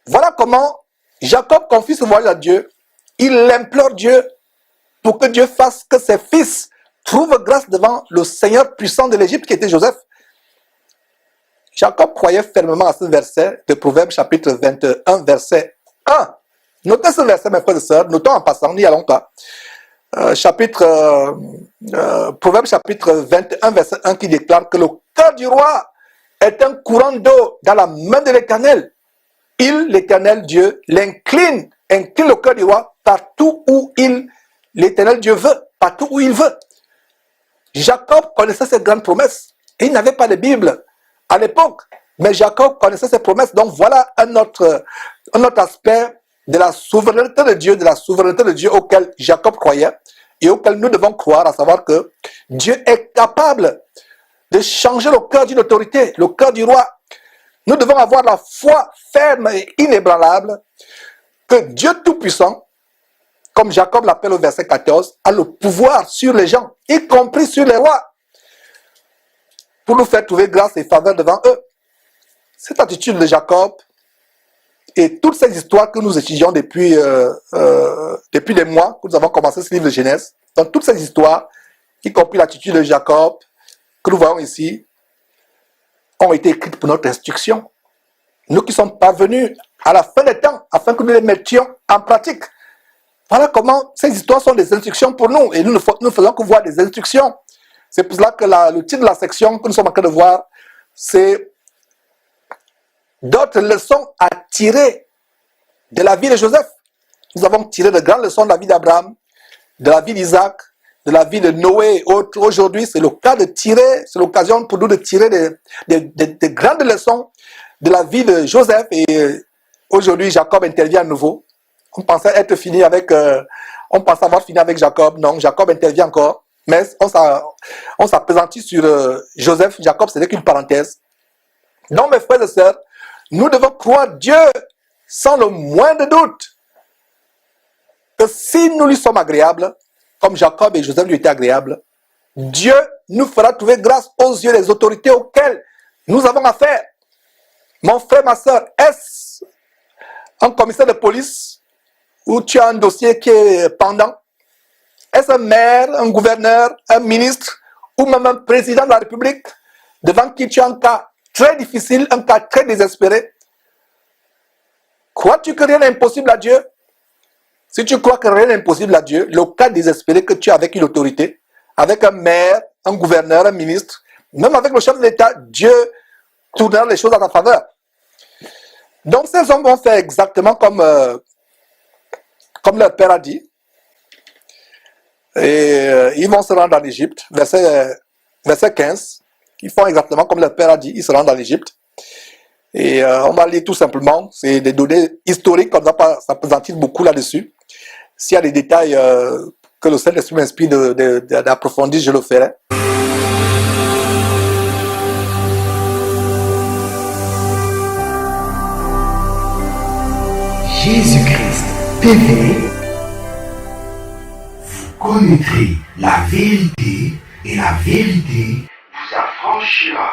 Voilà comment Jacob confie ce voyage à Dieu. Il implore Dieu pour que Dieu fasse que ses fils trouvent grâce devant le Seigneur puissant de l'Égypte qui était Joseph. Jacob croyait fermement à ce verset de Proverbes chapitre 21, verset 1. Notez ce verset, mes frères et sœurs, notons en passant, n'y allons pas. Proverbes chapitre 21, verset 1 qui déclare que le cœur du roi est un courant d'eau dans la main de l'Éternel. Il, l'Éternel Dieu, incline le cœur du roi partout où l'Éternel Dieu veut, partout où il veut. Jacob connaissait ces grandes promesses. Il n'avait pas de Bible à l'époque, mais Jacob connaissait ces promesses. Donc voilà un autre aspect de la souveraineté de Dieu auquel Jacob croyait et auquel nous devons croire, à savoir que Dieu est capable de changer le cœur d'une autorité, le cœur du roi. Nous devons avoir la foi ferme et inébranlable que Dieu Tout-Puissant, comme Jacob l'appelle au verset 14, a le pouvoir sur les gens, y compris sur les rois, pour nous faire trouver grâce et faveur devant eux. Cette attitude de Jacob et toutes ces histoires que nous étudions depuis des mois que nous avons commencé ce livre de Genèse, dans toutes ces histoires, y compris l'attitude de Jacob, que nous voyons ici, ont été écrites pour notre instruction. Nous qui sommes parvenus à la fin des temps, afin que nous les mettions en pratique. Voilà comment ces histoires sont des instructions pour nous, et nous ne faisons que voir des instructions. C'est pour cela que le titre de la section que nous sommes en train de voir, c'est d'autres leçons à tirer de la vie de Joseph. Nous avons tiré de grandes leçons de la vie d'Abraham, de la vie d'Isaac, de la vie de Noé et autres. Aujourd'hui, c'est l'occasion pour nous de tirer des grandes leçons de la vie de Joseph. Et aujourd'hui, Jacob intervient à nouveau. On pensait avoir fini avec Jacob. Non, Jacob intervient encore. Mais on s'appesantit sur Joseph. Jacob, ce n'est qu'une parenthèse. Donc, mes frères et sœurs, nous devons croire Dieu sans le moindre doute que si nous lui sommes agréables, comme Jacob et Joseph lui étaient agréables, Dieu nous fera trouver grâce aux yeux des autorités auxquelles nous avons affaire. Mon frère, ma soeur, est-ce un commissaire de police où tu as un dossier qui est pendant? Est-ce un maire, un gouverneur, un ministre ou même un président de la République devant qui tu as un cas très difficile, un cas très désespéré? Crois-tu que rien n'est impossible à Dieu? Si tu crois que rien n'est impossible à Dieu, le cas désespéré que tu as avec une autorité, avec un maire, un gouverneur, un ministre, même avec le chef de l'État, Dieu tournera les choses à ta faveur. Donc ces hommes vont faire exactement comme leur père a dit. Et ils vont se rendre en Égypte, verset 15. Ils font exactement comme leur père a dit, ils se rendent en Égypte. Et on va lire tout simplement, c'est des données historiques, comme ça s'appesantit beaucoup là-dessus. S'il y a des détails que le Saint-Esprit m'inspire d'approfondir, je le ferai. Jésus-Christ TV, vous connaîtrez la vérité et la vérité vous affranchira.